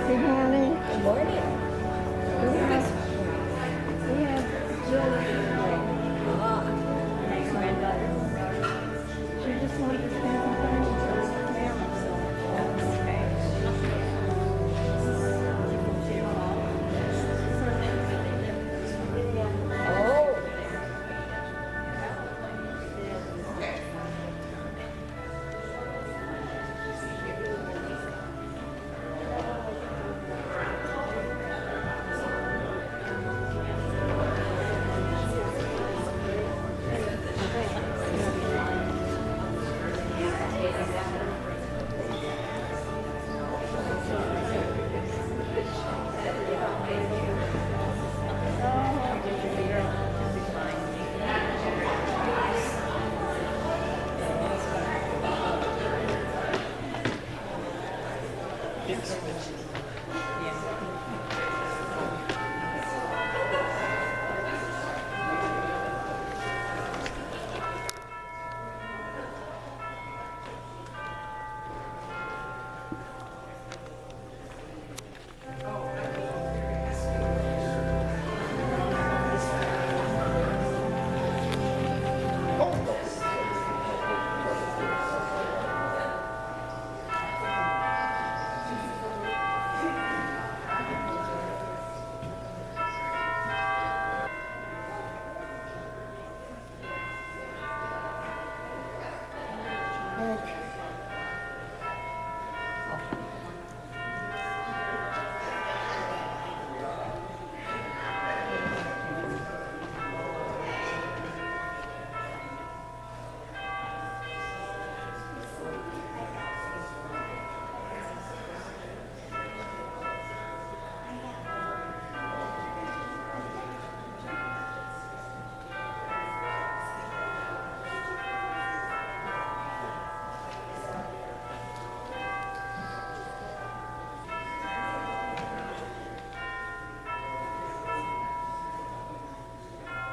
Good morning. Good morning. We have Julie. Granddaughter. She just wanted to spend some time with her parents. Oh.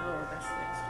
Oh, that's next week.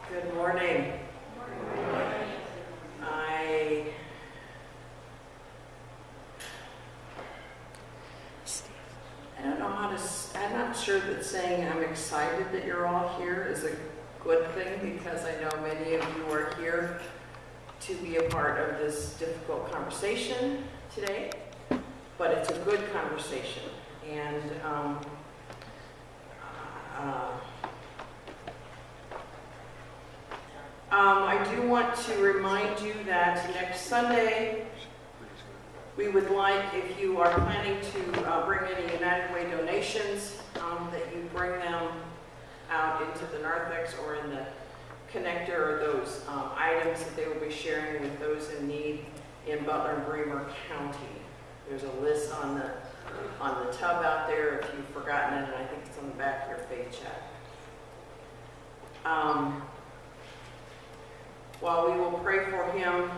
Good morning. I don't know how to, I'm not sure that saying I'm excited that you're all here is a good thing, because I know many of you are here to be a part of this difficult conversation today, but it's a good conversation. And I do want to remind you that next Sunday, we would like, if you are planning to bring any United Way donations, that you bring them out into the narthex or in the connector, or those items that they will be sharing with those in need in Butler and Bremer County. There's a list on the tub out there if you've forgotten it, and I think it's on the back of your paycheck. While we will pray for him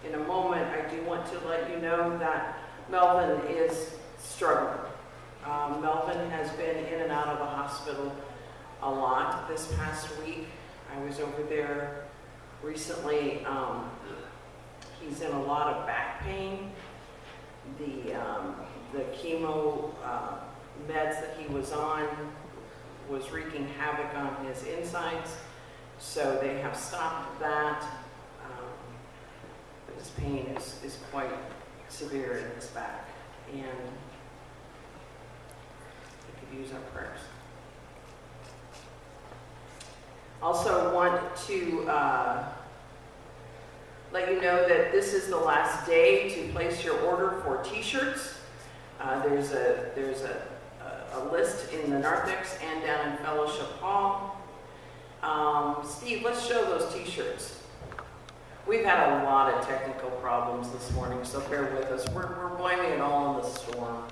in a moment, I do want to let you know that Melvin is struggling. Melvin has been in and out of the hospital a lot this past week. I was over there recently. He's in a lot of back pain. The chemo meds that he was on was wreaking havoc on his insides, so they have stopped that. his pain is quite severe in his back, and he could use our prayers. Also want to let you know that this is the last day to place your order for t-shirts. There's a list in the narthex and down in Fellowship Hall. Steve, let's show those t-shirts. We've had a lot of technical problems this morning, so bear with us. We're blaming it all on the storm.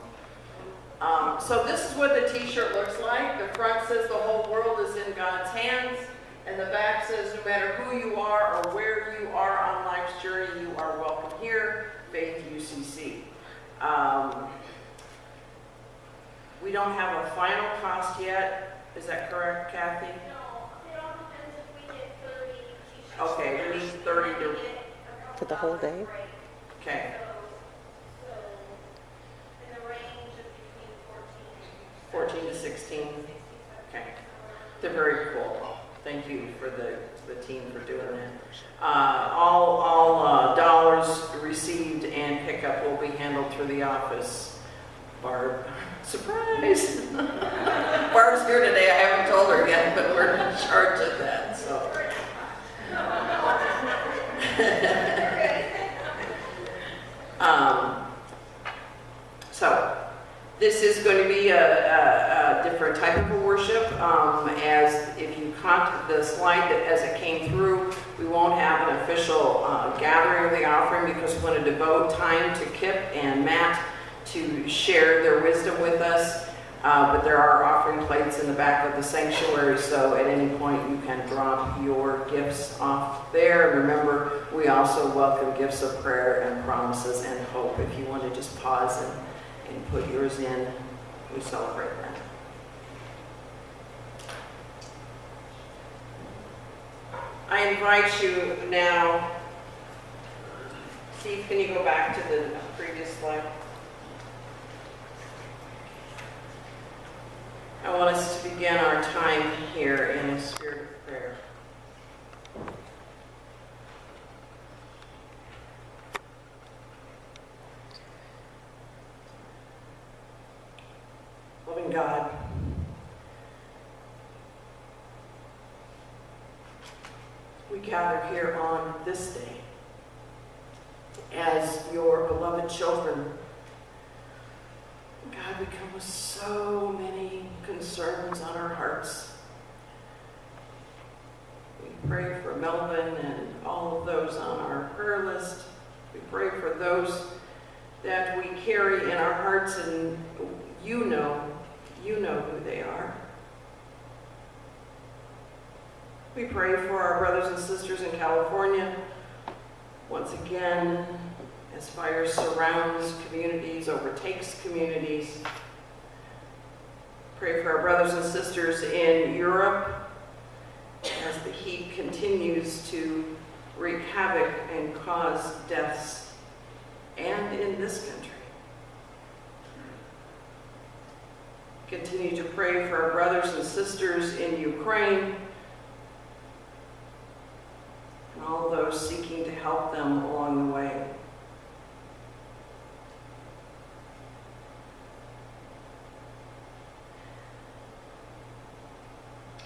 So this is what the t-shirt looks like. The front says the whole world is in God's hands, and the back says no matter who you are or where you are on life's journey, you are welcome here, Faith UCC. We don't have a final cost yet. Is that correct, Kathy? No, it all depends if we get 30 t-shirts. Okay, we need 30 to... For the whole day? Okay. So in the range of between 14 to 16. Okay. They're very cool. Thank you for the team for doing that. All dollars received and pickup will be handled through the office. Barb, surprise! Barb's here today. I haven't told her yet, but we're in charge of that. So. So this is going to be a different type of a worship. As if you caught the slide that as it came through, we won't have an official gathering of the offering because we want to devote time to Kip and Matt to share their wisdom with us. But there are offering plates in the back of the sanctuary, so at any point you can drop your gifts off there. Remember, we also welcome gifts of prayer and promises and hope. If you want to just pause and put yours in, we celebrate that. I invite you now, Steve, can you go back to the previous slide? I want us to begin our time here in a spirit of prayer. Loving God, we gather here on this day as your beloved children. God, we come with so many concerns on our hearts. We pray for Melvin and all of those on our prayer list. We pray for those that we carry in our hearts, and you know who they are. We pray for our brothers and sisters in California. Once again, as fire surrounds communities, overtakes communities. Pray for our brothers and sisters in Europe as the heat continues to wreak havoc and cause deaths, and in this country. Continue to pray for our brothers and sisters in Ukraine and all those seeking to help them along the way.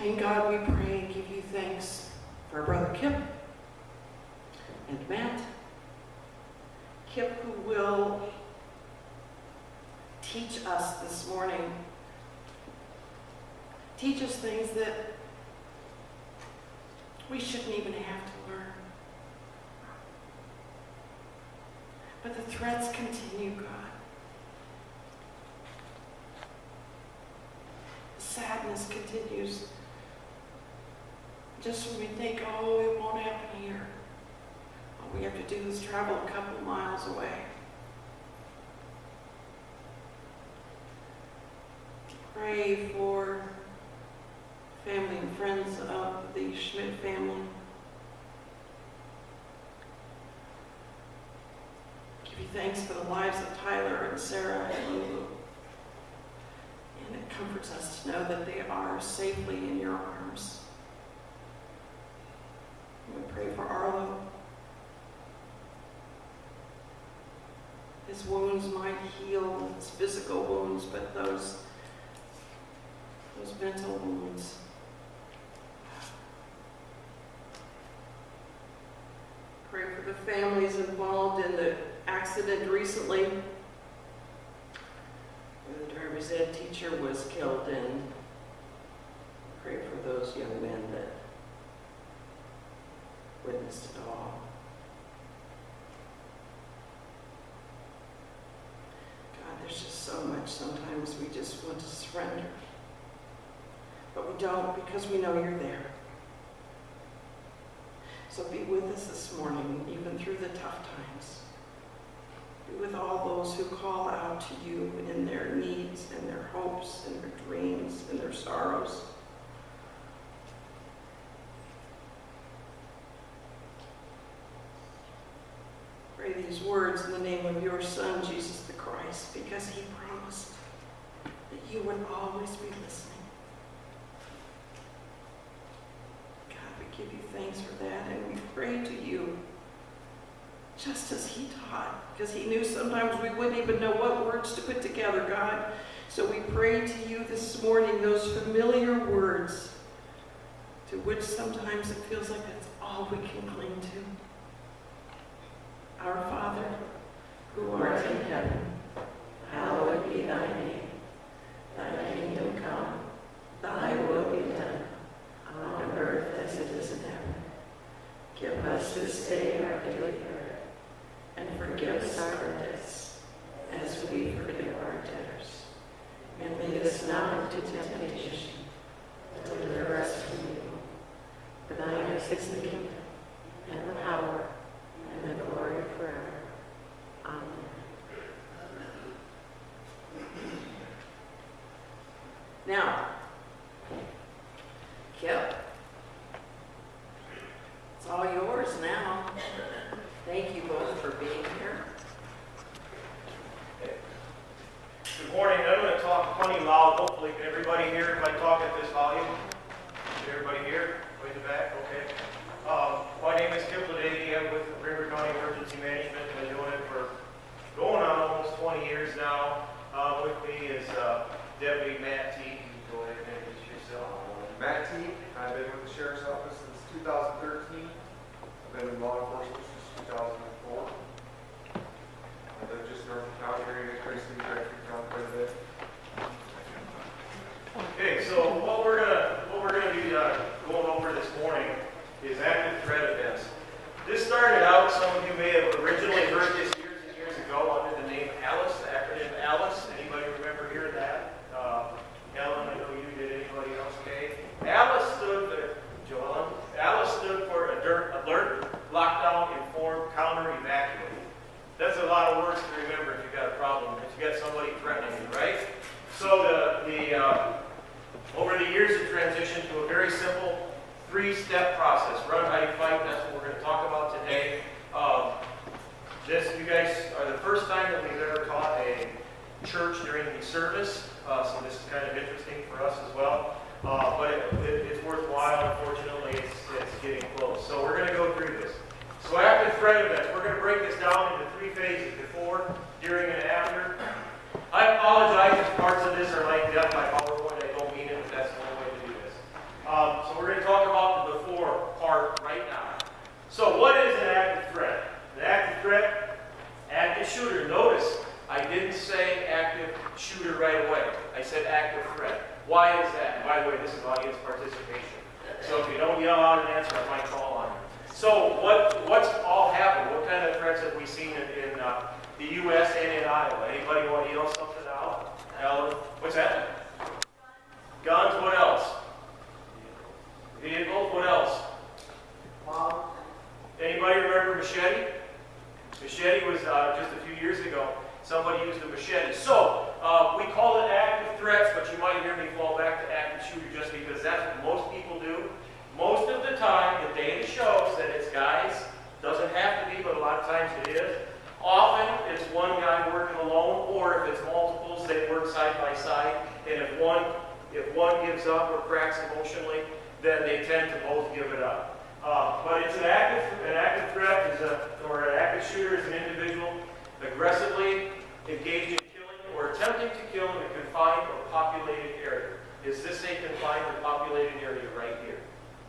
And God, we pray and give you thanks for our brother Kip and Matt. Kip, who will teach us this morning. Teach us things that we shouldn't even have to learn. But the threats continue, God. The sadness continues. Just when we think, oh, it won't happen here. All we have to do is travel a couple miles away. Pray for family and friends of the Schmidt family. Give you thanks for the lives of Tyler and Sarah and Lulu. And it comforts us to know that they are safely in your arms. We pray for Arlo. his wounds might heal, his physical wounds, but those mental wounds. Pray for the families involved in the accident recently where the driver's ed teacher was killed, and pray for those young men that witnessed it all. God, there's just so much sometimes we just want to surrender. But we don't, because we know you're there. So be with us this morning, even through the tough times. Be with all those who call out to you in their needs and their hopes and their dreams and their sorrows. Pray these words in the name of your Son, Jesus the Christ, because he promised that you would always be listening. God, we give you thanks for that, and we pray to you just as he taught, because he knew sometimes we wouldn't even know what words to put together, God. So we pray to you this morning those familiar words to which sometimes it feels like that's all we can cling to. Our Father, who art in heaven, hallowed be thy name. Thy kingdom come, thy will be done, on earth as it is in heaven. Give us this day our daily bread, and forgive us our debts, as we forgive our debtors. And lead us not into temptation, but deliver us from evil. For thine is the kingdom, and the power, and the glory forever. Amen. Now, Kip, it's all yours now. Thank you both for being here. Good morning. I'm going to talk plenty loud. Hopefully everybody here, if I talk at this volume. Is everybody here? Way in the back? Okay. My name is Kip Ledady. I'm with River County Emergency Management. I've been doing it for going on almost 20 years now. With me is Deputy Matt T. You can go ahead and introduce yourself. Matt T. I've been with the Sheriff's Office since 2013. I've been in law enforcement since 2004. I live just north of town here in Tracy, County quite a bit. Okay, so what we're gonna be going over this morning is active threat events. This started out, some of you may have originally heard this years and years ago under the name ALICE, the acronym ALICE. Anybody remember hearing that? Helen, I know you did. Anybody else? Okay. ALICE stood for, Joellen, ALICE stood for Alert, Lockdown, Inform, Counter, Evacuate. That's a lot of words to remember if you've got a problem, if you've got somebody threatening you, right? So over the years it transitioned to a very simple three-step process. Run, hide, fight, that's what we're going to talk about today. You guys are the first time that we've ever taught a church during the service, so this is kind of interesting for us as well. But it's worthwhile. Unfortunately, it's getting close. So we're going to go through this. So active threat events, we're going to break this down into three phases: before, during, and after. I apologize if parts of this are like death by PowerPoint. I don't mean it, but that's the only way to do this. So we're going to talk about the before part right now. So what is an active threat? An active threat, active shooter. Notice I didn't say active shooter right away. I said active threat. Why is that? And by the way, this is audience participation. So if you don't yell out an answer, I might call on you. So what's all happened? What kind of threats have we seen in the U.S. and in Iowa? Anybody want to yell something out? Ellen? What's that? Guns. What else? Vehicles. What else? Anybody remember machete? Machete was just a few years ago. Somebody used a machete. So we call it active threats, but you might hear me fall back to active shooter just because that's what most people do. Most of the time, the data shows that it's guys. Doesn't have to be, but a lot of times it is. Often, it's one guy working alone, or if it's multiples, they work side by side. And if one gives up or cracks emotionally, then they tend to both give it up. But it's an active threat or an active shooter is an individual aggressively engaged in killing or attempting to kill in a confined or populated area. Is this a confined or populated area right here?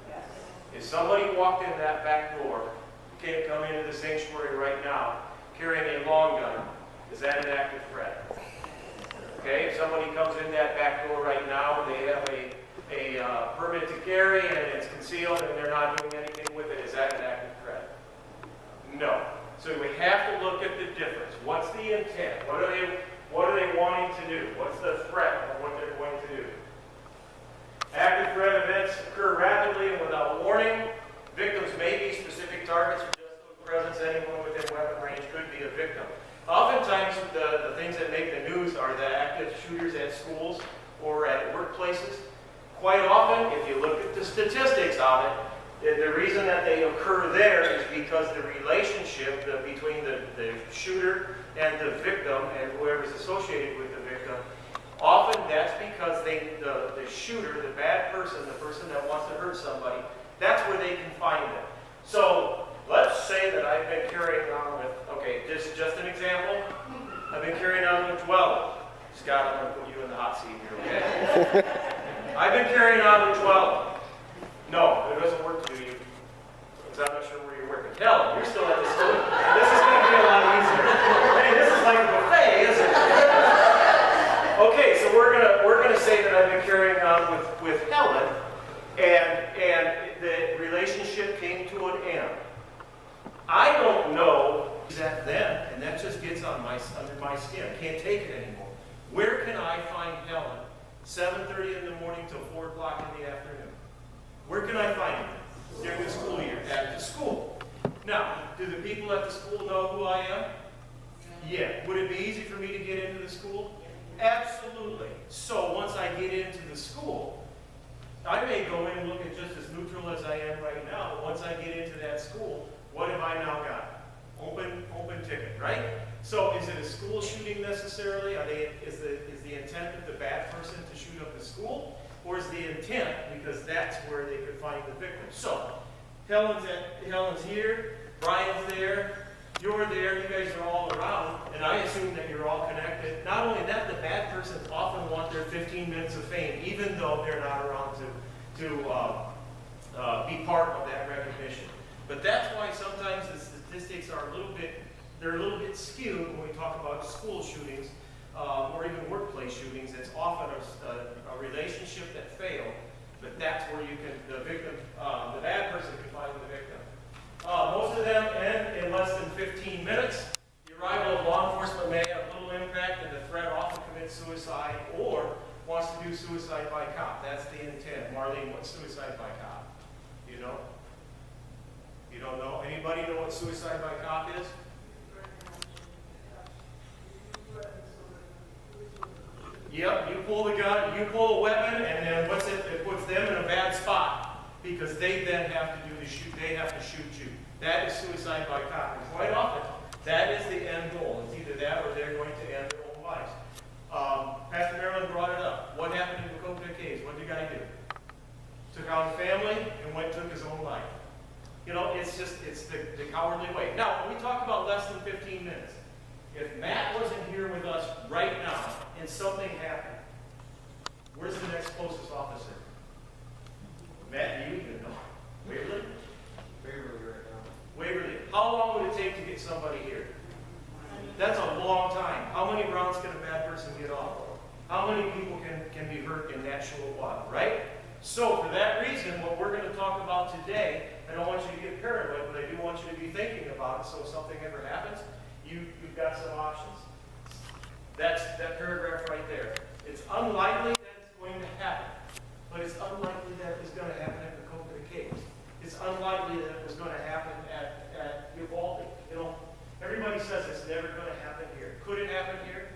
Yes. If somebody walked in that back door, can't come into the sanctuary right now, carrying a long gun, is that an active threat? Okay, if somebody comes in that back door right now and they have a permit to carry and it's concealed and they're not doing anything with it, is that an active threat? No. So we have to look at the difference. What's the intent? What are they wanting to do? What's the threat of what they're going to do? Active threat events occur rapidly and without warning. Victims may be specific targets for just those presence. Anyone within weapon range could be a victim. Oftentimes, the things that make the news are the active shooters at schools or at workplaces. Quite often, if you look at the statistics of it, the reason that they occur there is because the relationship between the shooter and the victim and whoever's associated with the victim, often that's because the shooter, the bad person, the person that wants to hurt somebody, that's where they can find them. So let's say that I've been carrying on with, okay, just an example. I've been carrying on with dwelling. Scott, I'm going to put you in the hot seat here, okay? I've been carrying on with dwelling. No, it doesn't work to you. Because I'm not sure where you're working. Hell, you're still at the school. This is going to be a lot easier. Hey, this is like a buffet, isn't it? Okay, so we're gonna say that I've been carrying on with Helen, and the relationship came to an end. I don't know that then, and that just gets under my skin. I can't take it anymore. Where can I find Helen 7:30 in the morning till 4 o'clock in the afternoon? Where can I find her during the school year? At the school. Now, do the people at the school know who I am? Yeah. Would it be easy for me to get into the school? Absolutely. So once I get into the school, I may go in and look at just as neutral as I am right now, but once I get into that school, what have I now got? Open ticket, right? So is it a school shooting necessarily? Is the intent of the bad person to shoot up the school? Or is the intent, because that's where they could find the victim? So Helen's here, Brian's there, you're there, you guys are all around, and I assume that you're all connected. Not only that, the bad persons often want their 15 minutes of fame, even though they're not around to be part of that recognition. But that's why sometimes the statistics are a little bit skewed when we talk about school shootings or even workplace shootings. It's often a relationship that failed, but that's where the bad person can find the victim. Most of them end in less than 15 minutes. The arrival of law enforcement may have little impact, and the threat often commits suicide or wants to do suicide by cop. That's the intent. Marlene, what's suicide by cop? You know? You don't know? Anybody know what suicide by cop is? Yep, you pull the gun, you pull a weapon, and then it puts them in a bad spot because they then have to do the shoot. They have to shoot you. That is suicide by cop. And quite often, that is the end goal. It's either that or they're going to end their own lives. Pastor Marilyn brought it up. What happened in the Coconut Caves? What did the guy do? Took out a family and took his own life. You know, it's the cowardly way. Now, when we talk about less than 15 minutes, if Matt wasn't here with us right now and something happened, where's the next closest officer? Matt, do you even know? Waverly? Waverly right now. Waverly. How long would it take to get somebody here? That's a long time. How many rounds can a bad person get off? How many people can be hurt in that short while, right? So for that reason, what we're going to talk about today, I don't want you to get paranoid, but I do want you to be thinking about it so if something ever happens, you've got some options. That's that paragraph right there. It's unlikely that it's going to happen, but it's unlikely that it's going to happen at the Coconut Caves. It's unlikely that it was going to happen at Uvalde. You know, everybody says it's never going to happen here. Could it happen here?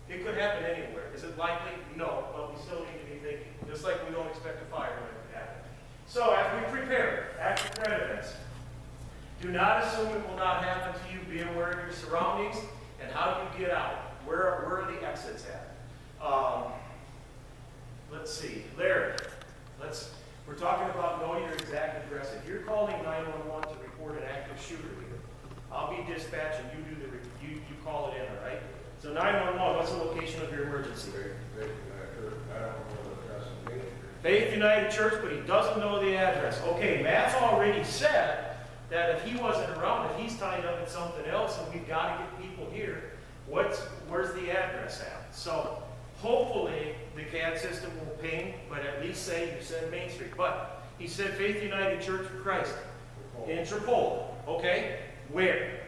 It could happen anywhere. Is it likely? No, but we still need to be thinking. Just like we don't expect a fire when it happens. So as we prepare active threat events, do not assume it will not happen to you. Be aware of your surroundings and how do you get out. Where are the exits at? Let's see. Larry, we're talking about know your exact address. If you're calling 911 to report an active shooter here, I'll be dispatching. You call it in, all right? So 911, what's the location of your emergency? Faith United Church, but he doesn't know the address. Okay, Matt's already said that if he wasn't around, if he's tied up in something else and we've got to get people here, where's the address at? So hopefully the CAD system will ping, but at least say you said Main Street. But he said Faith United Church of Christ in Tripoli. Okay, where?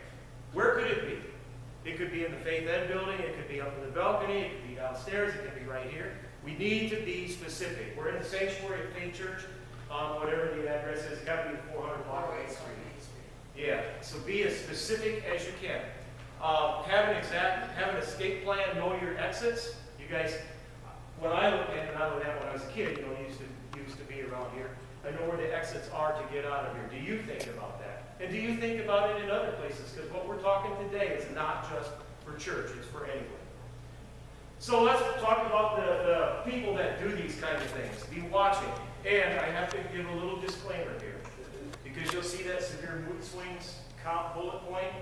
Where could it be? It could be in the Faith Ed building, it could be up in the balcony, it could be downstairs, it could be right here. We need to be specific. We're in the sanctuary of Faith Church, whatever the address is, it's got to be 400 block Main Street. Yeah, so be as specific as you can. Have an escape plan, know your exits. You guys, when I look at it, and I looked at it when I was a kid, used to be around here. I know where the exits are to get out of here. Do you think about that? And do you think about it in other places? Because what we're talking today is not just for church, it's for anyone. So let's talk about the people that do these kinds of things. Be watching. And I have to give a little disclaimer here. Because you'll see that severe mood swings bullet point.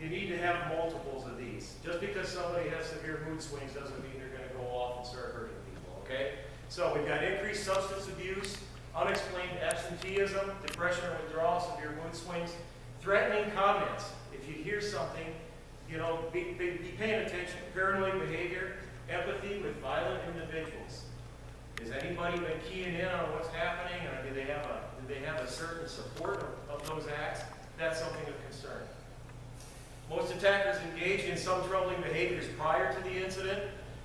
You need to have multiples of these. Just because somebody has severe mood swings doesn't mean they're going to go off and start hurting people, okay? So we've got increased substance abuse, unexplained absenteeism, depression or withdrawal, severe mood swings, threatening comments. If you hear something, be paying attention. Paranoid behavior, empathy with violent individuals. Has anybody been keying in on what's happening, or do they have a certain support of those acts? That's something of concern. Most attackers engage in some troubling behaviors prior to the incident.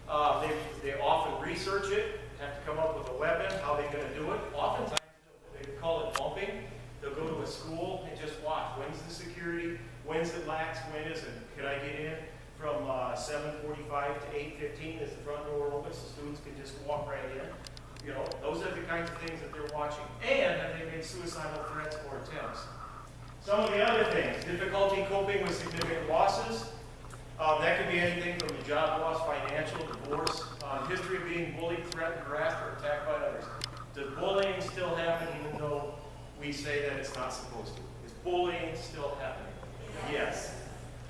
They often research it, have to come up with a weapon, how they're going to do it. Oftentimes, they call it bumping. They'll go to a school and just watch. When's the security? When's it lax? When is it? Can I get in from 7:45 to 8:15 as the front door opens so students can just walk right in? Those are the kinds of things that they're watching. And have they made suicidal threats or attempts? Some of the other things, difficulty coping with significant losses. That could be anything from a job loss, financial, divorce, history of being bullied, threatened, harassed, or attacked by others. Does bullying still happen even though we say that it's not supposed to? Is bullying still happening? Yes.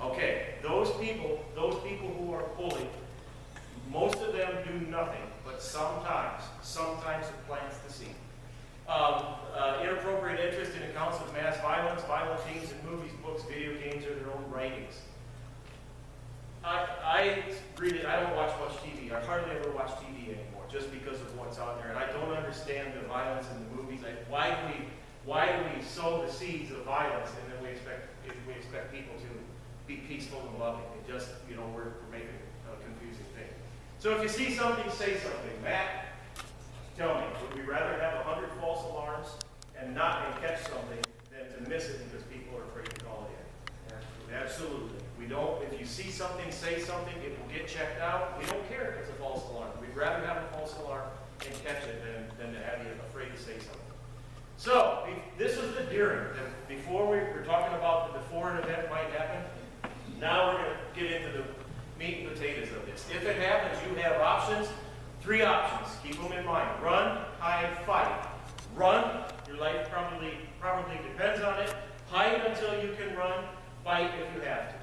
Okay, those people who are bullied, most of them do nothing, but sometimes it plants the seed. Inappropriate interest in accounts of mass violence, violent themes in movies, books, video games, or their own writings. I don't watch much TV. I hardly ever watch TV anymore, just because of what's out there. And I don't understand the violence in the movies. Why do we sow the seeds of violence, and then we expect people to be peaceful and loving? It just, we're making a confusing thing. So if you see something, say something. Matt, tell me, would we rather have 100 false alarms and catch something than to miss it because people are afraid to call it in? Absolutely. We don't, if you see something, say something, it will get checked out. We don't care if it's a false alarm. We'd rather have a false alarm and catch it than to have you afraid to say something. So, this is the during. Before we were talking about the before an event might happen. Now we're going to get into the meat and potatoes of this. If it happens, you have options. 3 options. Keep them in mind. Run, hide, fight. Run. Your life probably depends on it. Hide until you can run. Fight if you have to.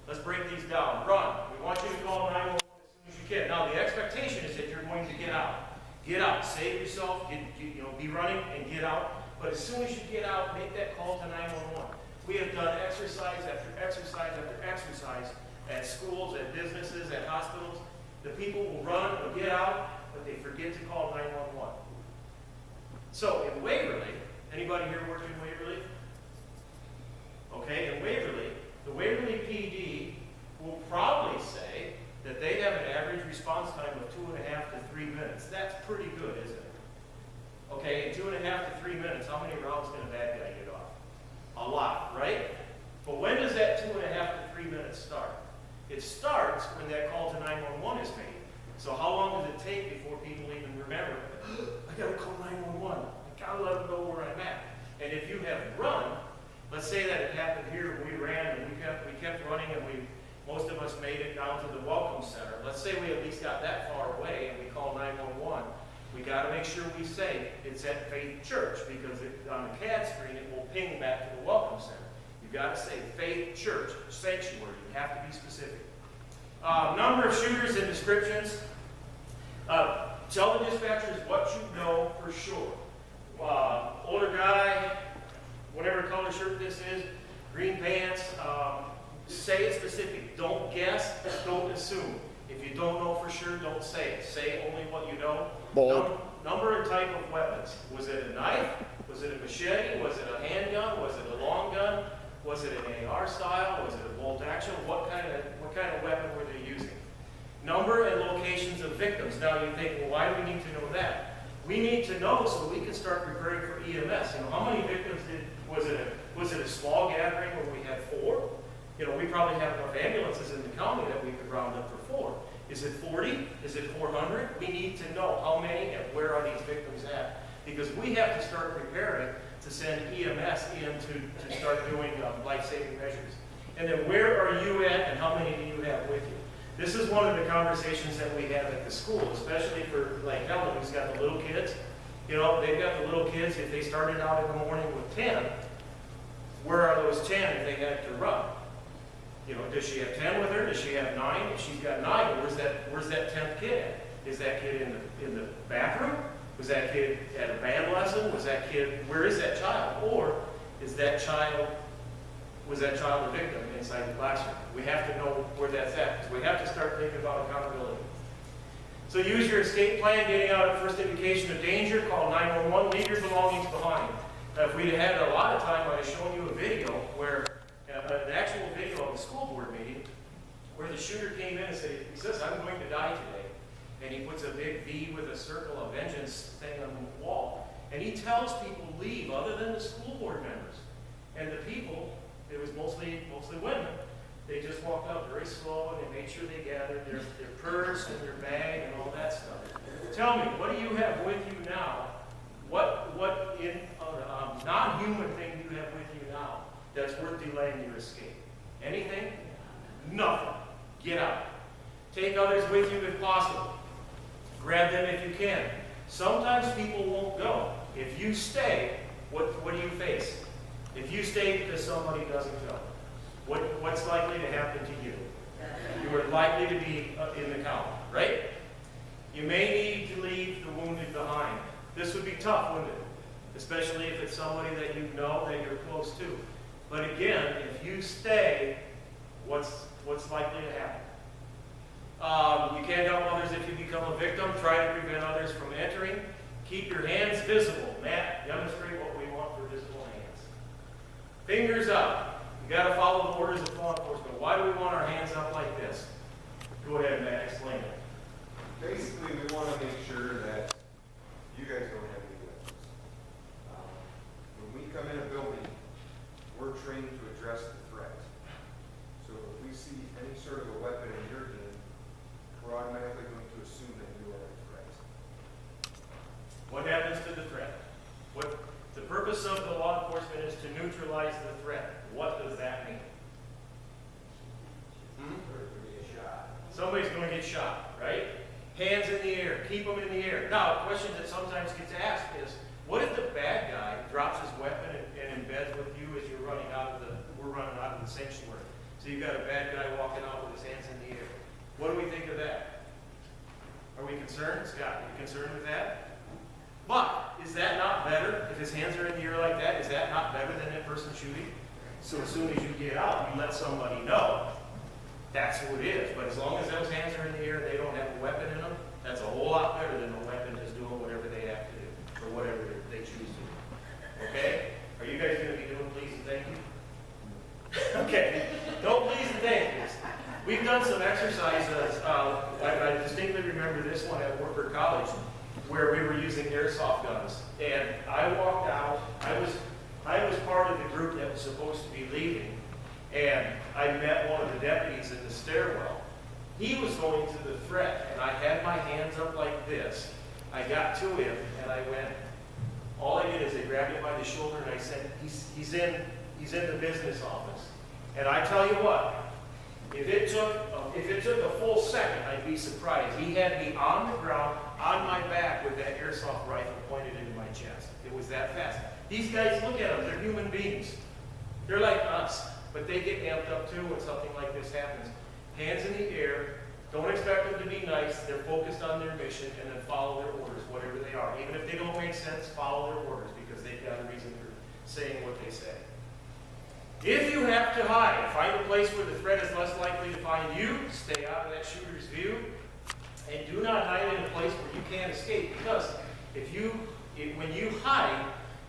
Let's break these down. Run. We want you to call 911 as soon as you can. Now, the expectation is that you're going to get out. Get out. Save yourself. Be running and get out. But as soon as you get out, make that call to 911. We have done exercise after exercise after exercise at schools, at businesses, at hospitals. The people will run or get out, but they forget to call 911. So in Waverly, anybody here work in Waverly? Okay, in Waverly, the Waverly PD will probably say that they have an average response time of 2.5 to 3 minutes. That's pretty good, isn't it? Okay, in 2.5 to 3 minutes, how many rounds can a bad guy get off? A lot, right? But when does that 2.5 to 3 minutes start? It starts when that call to 911 is made. So how long does it take before people even remember, I gotta call 911. I gotta let them know where I'm at. And if you have run, let's say that it happened here, we ran and we kept running and most of us made it down to the Welcome Center. Let's say we at least got that far away and we call 911. We got to make sure we say it's at Faith Church because on the CAD screen it will ping back to the Welcome Center. You got to say faith, church, sanctuary. You have to be specific. Number of shooters and descriptions. Tell the dispatchers what you know for sure. Older guy, whatever color shirt this is, green pants. Say it specific. Don't guess. Don't assume. If you don't know for sure, don't say it. Say only what you know. Bold. Number and type of weapons. Was it a knife? Was it a machete? Was it a handgun? Was it a long gun? Was it an AR style? Was it a bolt action? What kind of weapon were they using? Number and locations of victims. Now you think, well, why do we need to know that? We need to know so we can start preparing for EMS. How many victims was it a small gathering where we had 4? We probably have enough ambulances in the county that we could round up for 4. Is it 40? Is it 400? We need to know how many and where are these victims at. Because we have to start preparing to send EMS in to start doing life-saving measures. And then where are you at and how many do you have with you? This is one of the conversations that we have at the school, especially for like Helen, who's got the little kids. They've got the little kids. If they started out in the morning with 10, where are those 10 if they had to run? Does she have 10 with her? Does she have 9? If she's got 9, where's that 10th kid at? Is that kid in the bathroom? Was that kid at a band lesson? Where is that child? Or was that child a victim inside the classroom? We have to know where that's at, because we have to start thinking about accountability. So use your escape plan, getting out at first indication of danger, call 911, leave your belongings behind. Now, if we'd had a lot of time, I'd have shown you a video where, an actual video of the school board meeting, where the shooter came in and said, he says, I'm going to die today. And he puts a big V with a circle of vengeance thing on the wall. And he tells people leave other than the school board members. And the people, it was mostly women, they just walked up very slow and they made sure they gathered their purse and their bag and all that stuff. Tell me, what do you have with you now? What non-human thing do you have with you now that's worth delaying your escape? Anything? Nothing. Get out. Take others with you if possible. Grab them if you can. Sometimes people won't go. If you stay, what do you face? If you stay because somebody doesn't go, what's likely to happen to you? You are likely to be in the count, right? You may need to leave the wounded behind. This would be tough, wouldn't it? Especially if it's somebody that you know that you're close to. But again, if you stay, what's likely to happen? You can't help others if you become a victim. Try to prevent others from entering. Keep your hands visible. Matt, demonstrate what we want for visible hands. Fingers up. You got to follow the orders of law enforcement. Why do we want our hands up like this? Go ahead, Matt. Explain it. Basically, we want to make sure that you guys don't have any weapons. When we come in a building, we're trained to address the threat. So if we see any sort of a weapon in your hand, we're automatically going to assume that you are a threat. What happens to the threat? The purpose of the law enforcement is to neutralize the threat. What does that mean? Somebody's going to get shot, right? Hands in the air. Keep them in the air. Now, a question that sometimes gets asked is, what if the bad guy drops his weapon and embeds with you as we're running out of the sanctuary? So you've got a bad guy walking out with his hands in the air. What do we think of that? Are we concerned? Scott, are you concerned with that? But is that not better? If his hands are in the air like that, is that not better than that person shooting? So as soon as you get out, you let somebody know that's who it is. But as long as those hands are in the air and they don't have a weapon in them, that's a whole lot better than the weapon just doing whatever they have to do or whatever they choose to do. Okay? Are you guys going to be doing please and thank you? Okay. Don't please and thank yous. We've done some exercises. I distinctly remember this one at Worker College where we were using airsoft guns. And I walked out. I was part of the group that was supposed to be leaving. And I met one of the deputies in the stairwell. He was going to the threat, and I had my hands up like this. I got to him, and I went. All I did is I grabbed him by the shoulder, and I said, "He's in the business office." And I tell you what, if it took a full second, I'd be surprised. He had me on the ground, on my back, with that airsoft rifle pointed into my chest. It was that fast. These guys, look at them; they're human beings. They're like us, but they get amped up too when something like this happens. Hands in the air, don't expect them to be nice, they're focused on their mission, and then follow their orders, whatever they are. Even if they don't make sense, follow their orders, because they've got a reason for saying what they say. If you have to hide, find a place where the threat is less likely to find you, stay out of that shooter's view, and do not hide in a place where you can't escape, because when you hide,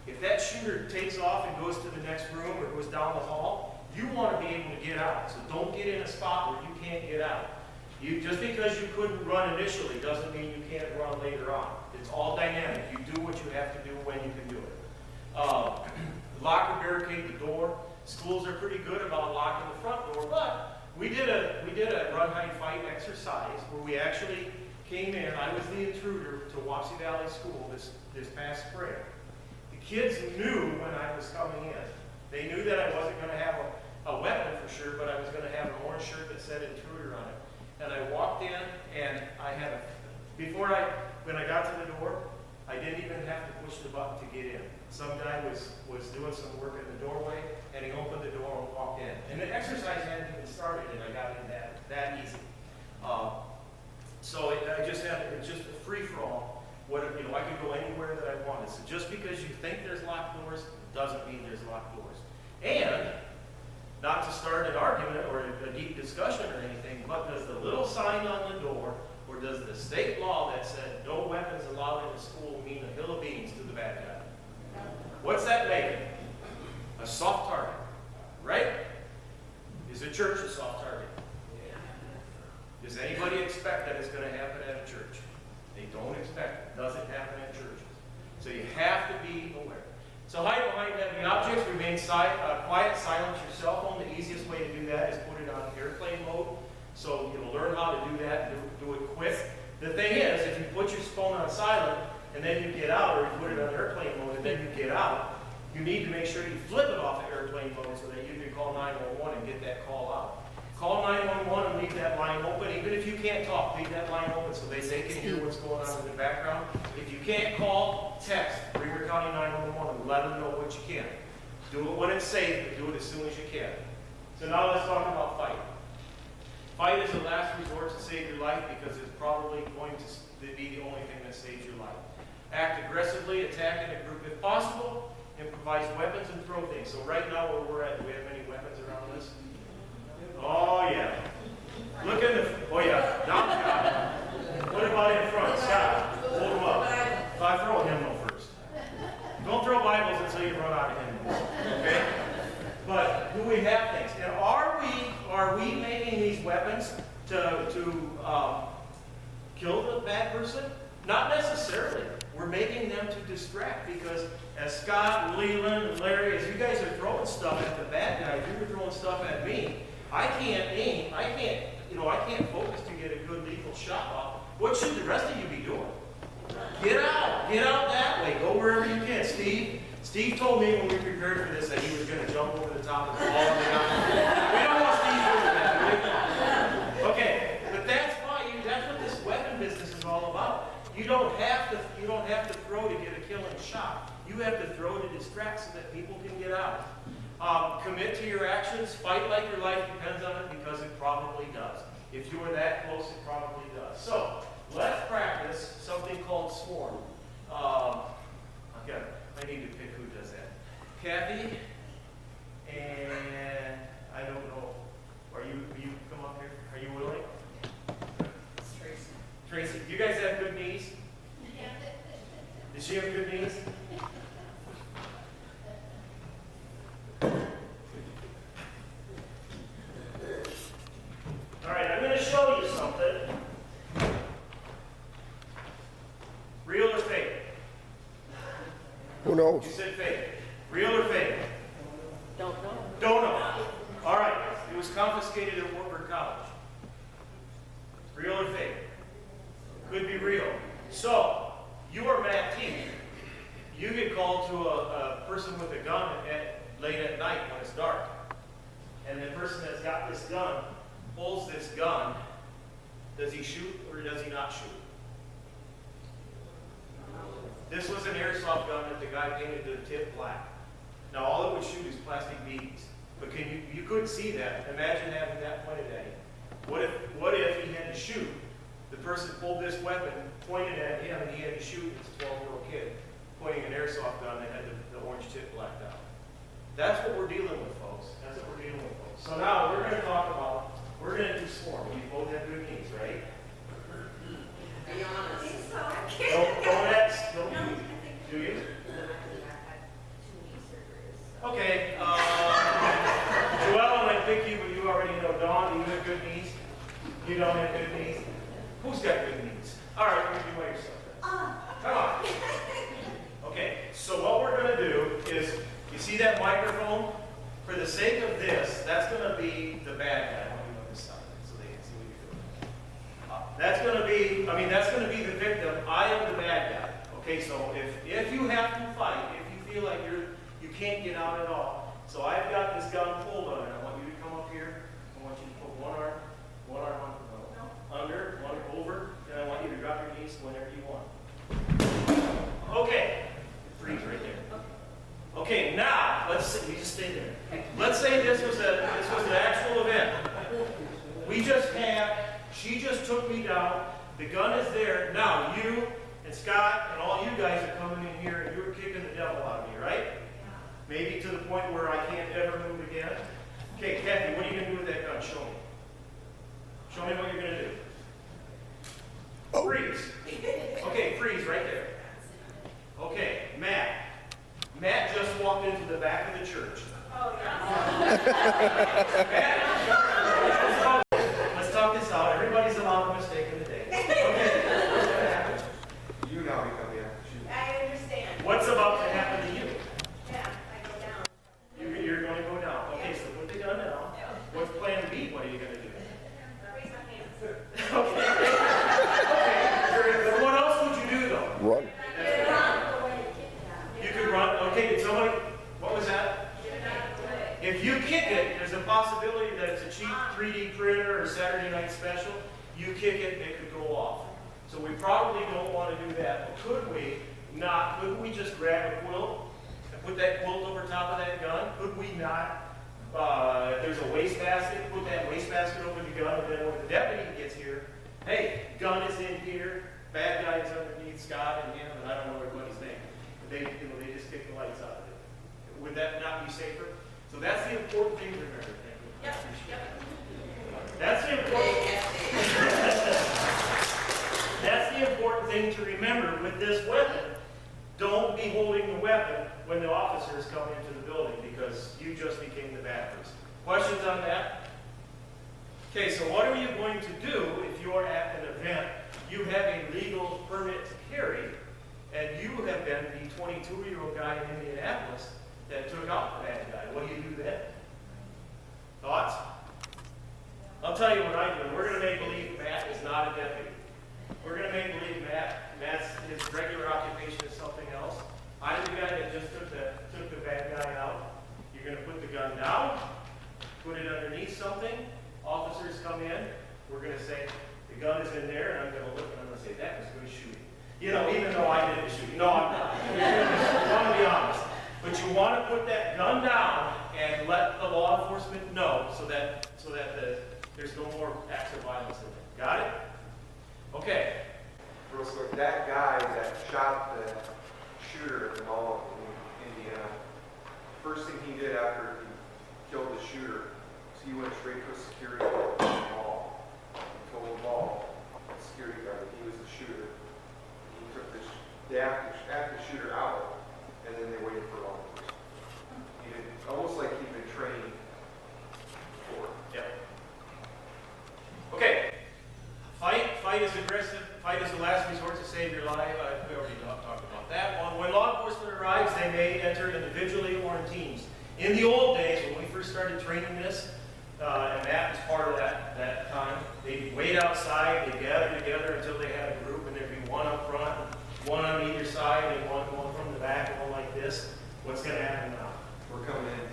if that shooter takes off and goes to the next room or goes down the hall, you want to be able to get out. So don't get in a spot where you can't get out. Just because you couldn't run initially doesn't mean you can't run later on. It's all dynamic. You do what you have to do when you can do it. Lock or barricade the door. Schools are pretty good about locking the front door, but we did a run, hide, fight exercise where we actually came in. I was the intruder to Wapsie Valley School this past spring. The kids knew when I was coming in. They knew that I wasn't going to have a weapon for sure, but I was going to have an orange shirt that said intruder on it. And I walked in, and when I got to the door, I didn't even have to push the button to get in. Some guy was doing some work in the doorway, and he opened the door and walked in. And the exercise hadn't even started, and I got in that easy. So it's just a free-for-all. I could go anywhere that I wanted. So just because you think there's locked doors doesn't mean there's locked doors. And not to start an argument or a deep discussion or anything, but does the little sign on the door, or does the state law that said no weapons allowed in the school mean a hill of beans to the bad guy? What's that make? A soft target, right? Is a church a soft target? Does anybody expect that it's going to happen at a church? They don't expect it. It doesn't happen at churches. So you have to be aware. So hide behind heavy objects, remain quiet, silence your cell phone. The easiest way to do that is put it on airplane mode. So you'll learn how to do that and do it quick. The thing is, if you put your phone on silent and then you get out, or you put it on airplane mode and then you get out, you need to make sure you flip it off of airplane mode so that you can call 911 and get that call out. Call 911 and leave that line open. Even if you can't talk, leave that line open so they can hear what's going on in the background. If you can't call, text Bremer County 911 and let them know what you can. Do it when it's safe, but do it as soon as you can. So now let's talk about fight. Fight is a last resort to save your life because it's probably going to be the only thing that saves your life. Act aggressively, attack in a group if possible, improvise weapons and throw things. So right now where we're at, do we have any weapons around us? Oh yeah. Look in the, oh yeah, down Scott. What about in front? Scott, hold them up. I throw a hymnal first. Don't throw Bibles until you run out of hymnals, okay? But do we have things? And are we making these weapons to kill the bad person? Not necessarily. We're making them to distract because as Scott, Leland, and Larry, as you guys are throwing stuff at the bad guy, if you were throwing stuff at me, I can't aim. I can't focus to get a good lethal shot off. What should the rest of you be doing? Get out that way. Go wherever you can. Steve told me when we prepared for this that he was going to jump over the top of the wall. We don't want Steve doing that, do we? Okay, but that's fine. That's what this weapon business is all about. You don't have to throw to get a killing shot. You have to throw to distract so that people can get out. Commit to your actions. Fight like your life depends on it because it probably does. If you are that close, it probably does. So let's practice something called swarm. Okay, I need to pick who does that. Kathy, and I don't know. Will you come up here? Are you willing? Tracy, do you guys have good knees? Does she have good knees? All right, I'm going to show you something. Real or fake? Who knows? You said fake. Real or fake? Don't know. Don't know. All right, it was confiscated at Warburg College. Real or fake? Could be real. So, you are Matt T. You get called to a person with a gun late at night when it's dark. And the person that's got this gun holds this gun. Does he shoot or does he not shoot? This was an airsoft gun that the guy painted the tip black. Now all it would shoot is plastic beads. But you couldn't see that. Imagine having that pointed at you. What if he had to shoot? The person pulled this weapon, pointed at him, and he had to shoot this 12-year-old kid, pointing an airsoft gun that had the orange tip blacked out. That's what we're dealing with, folks. That's what we're dealing with, folks. So now we're going to talk about, we're going to do swarm. You both have good knees, right? Be honest. Don't do you? Okay. Joelle, I pick you, but you already know. Dawn, do you have good knees? You don't have good knees? Who's got good knees? All right, you're going to do by yourself. Come on. Okay, so what we're going to do is, you see that microphone? For the sake of this, that's going to be the bad guy. I want you on this side so they can see what you're doing. That's going to be the victim. I am the bad guy. Okay, so if you have to fight, if you feel like you can't get out at all, so I've got this gun pulled on it. I want you to come up here. I want you to put one arm under, one over, and I want you to drop your knees whenever you want. Okay, freeze right there. Okay, now let's see. You just stay there. Let's say this was an actual event. She just took me down. The gun is there. Now you and Scott and all you guys are coming in here and you're kicking the devil out of me, right? Maybe to the point where I can't ever move again. Okay, Kathy, what are you going to do with that gun? Show me. Show me what you're going to do. Freeze. Okay, freeze right there. Okay, Matt. Matt just walked into the back of the church. Oh, yeah. Matt, let's talk this out. Everybody's allowed a mistake in the day. Okay, what's going to happen? You now become the active shooter. I understand. What's about to happen to you? Yeah, I go down. You're going to go down. Okay, so put the gun down. What's plan B? What are you going to do? Raise my hands. Okay. Okay, very good. What else would you do, though? Run. Get out of the way. You could run. Okay, did somebody, what was that? If you kick it, there's a possibility that it's a cheap 3D printer or Saturday night special. You kick it, it could go off. So we probably don't want to do that. But could we not? Couldn't we just grab a quilt and put that quilt over top of that gun? Could we not? If there's a wastebasket, put that wastebasket over the gun, and then when the deputy gets here, hey, gun is in here, bad guy is underneath Scott and him, and I don't know everybody's name. They just kick the lights out of it. Would that not be safer? So that's the important thing to remember. Thank you. Yep. That's the important. That's the important thing to remember with this weapon. Don't be holding the weapon when the officers come into the building because you just became the bad person. Questions on that? Okay, so what are you going to do if you're at an event, you have a legal permit to carry, and you have been the 22-year-old guy in Indianapolis that took out the bad guy? What do you do then? Thoughts? I'll tell you what I do. We're going to make believe Matt is not a deputy. We're going to make believe Matt's his regular occupation is something else. I'm the guy that just took the bad guy out. You're going to put the gun down, put it underneath something. Officers come in. We're going to say, the gun is in there, and I'm going to look and I'm going to say, that was good shooting. You know, even though I did the shooting. No, I'm not. I want to be honest. But you want to put that gun down and let the law enforcement know so that there's no more acts of violence in it. Got it? Okay. Real quick, that guy that shot the shooter at the mall in Indiana, first thing he did after he killed the shooter is he went straight to a security guard at the mall. He told the mall, the security guard, that he was the shooter. He took the active shooter out, and then they waited for law enforcement. He did, almost like he'd been trained before. Yep. Okay. Fight is aggressive. Fight is the last resort to save your life. We already talked about that one. When law enforcement arrives, they may enter individually or in teams. In the old days, when we first started training this, and Matt was part of that time, they'd wait outside, they'd gather together until they had a group, and there'd be one up front, one on either side, and one from the back, and one like this. What's going to happen now? We're coming in.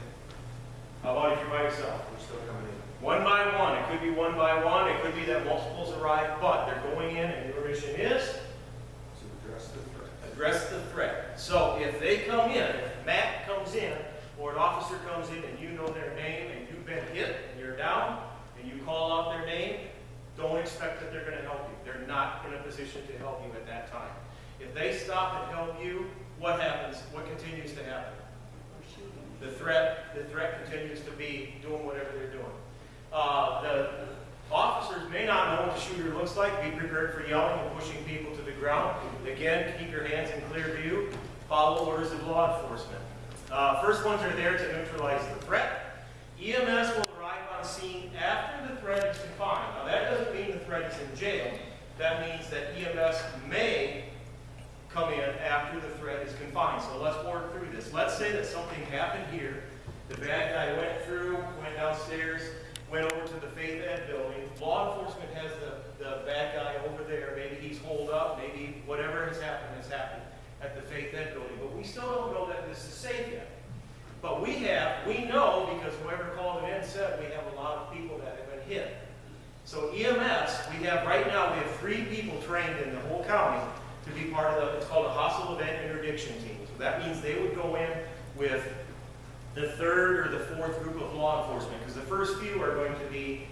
How about if you're by yourself? We're still coming in. One by one. It could be one by one. It could be that multiples arrive, but they're going in, and your mission is To address the threat. address the threat. So if they come in, if Matt comes in, or an officer comes in and you know their name and you've been hit and you're down and you call out their name, don't expect that they're going to help you. They're not in a position to help you at that time. If they stop and help you, what happens? What continues to happen? The threat continues to be doing whatever they're doing. The officers may not know what the shooter looks like. Be prepared for yelling and pushing people to the ground. Again, keep your hands in clear view. Follow orders of law enforcement. First ones are there to neutralize the threat. EMS will arrive on scene after the threat is confined. Now that doesn't mean the threat is in jail. That means that EMS may come in after the threat is confined. So let's work through this. Let's say that something happened here. The bad guy went downstairs, went over to the Faith Ed building. Law enforcement has the bad guy over there. Maybe he's holed up. Maybe whatever has happened at the Faith Ed building. But we still don't know that this is safe yet. But we know, because whoever called it in said we have a lot of people that have been hit. So EMS, right now, we have 3 people trained in the whole county to be part of it's called a hostile event interdiction team. So that means they would go in with the 3rd or the 4th group of law enforcement, because the first few are going to be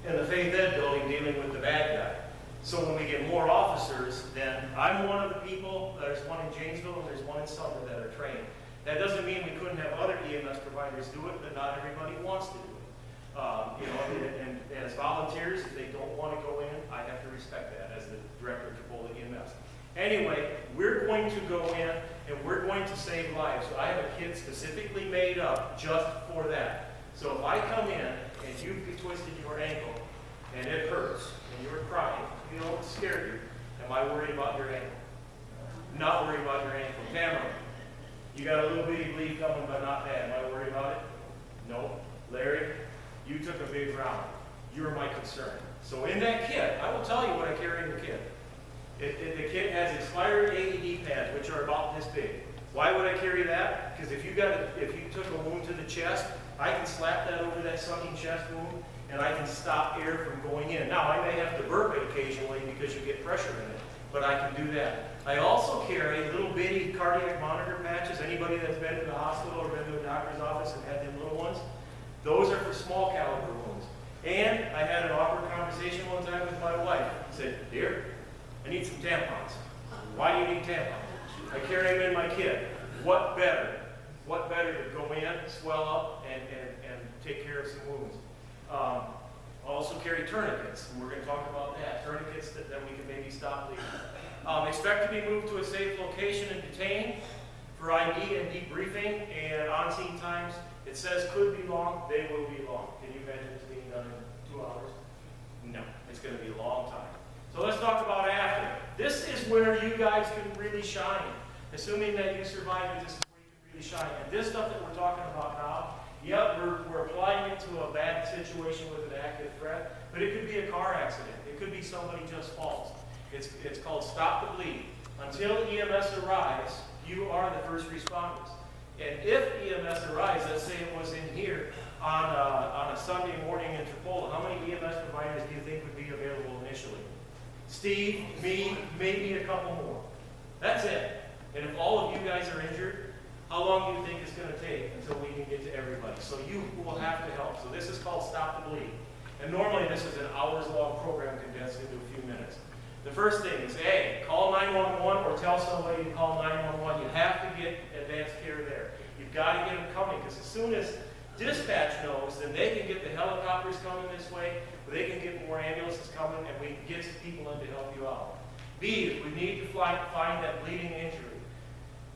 in the Faith Ed building dealing with the bad guy. So when we get more officers, then I'm one of the people, there's one in Janesville and there's one in Sumner that are trained. That doesn't mean we couldn't have other EMS providers do it, but not everybody wants to do it. And as volunteers, if they don't want to go in, I have to respect that as the director of Tripoli EMS. Anyway, we're going to go in and we're going to save lives. So I have a kit specifically made up just for that. So if I come in and you've twisted your ankle and it hurts and you're crying, you know, it scared you, am I worried about your ankle? Not worried about your ankle. Tamara, you got a little bitty bleed coming, but not bad. Am I worried about it? No. Larry, you took a big round. You're my concern. So in that kit, I will tell you what I carry in the kit. The kit has expired AED pads, which are about this big. Why would I carry that? Because if you took a wound to the chest, I can slap that over that sucking chest wound, and I can stop air from going in. Now, I may have to burp it occasionally because you get pressure in it, but I can do that. I also carry little bitty cardiac monitor patches. Anybody that's been to the hospital or been to a doctor's office and had them little ones, those are for small caliber wounds. And I had an awkward conversation one time with my wife. I said, "Dear, I need some tampons." "Why do you need tampons?" "I carry them in my kit." What better to go in, swell up, and take care of some wounds. I also carry tourniquets, and we're going to talk about that. Tourniquets that we can maybe stop bleeding. Expect to be moved to a safe location and detained for ID and debriefing, and on-scene times, it says could be long, they will be long. Can you imagine this being done in 2 hours? No, it's going to be a long time. So let's talk about after. This is where you guys can really shine. Assuming that you survive it, this is where you can really shine. And this stuff that we're talking about now, yep, we're applying it to a bad situation with an active threat, but it could be a car accident. It could be somebody just falls. It's called stop the bleed. Until EMS arrives, you are the first responders. And if EMS arrives, let's say it was in here on a Sunday morning in Tripoli, how many EMS providers do you think would be available initially? Steve, me, maybe a couple more. That's it. And if all of you guys are injured, how long do you think it's going to take until we can get to everybody? So you will have to help. So this is called Stop the Bleed. And normally this is an hours-long program condensed into a few minutes. The first thing is, A, call 911 or tell somebody to call 911. You have to get advanced care there. You've got to get them coming, because as soon as dispatch knows, then they can get the helicopters coming this way, or they can get more ambulances coming, and we can get some people in to help you out. B, we need to find that bleeding injury.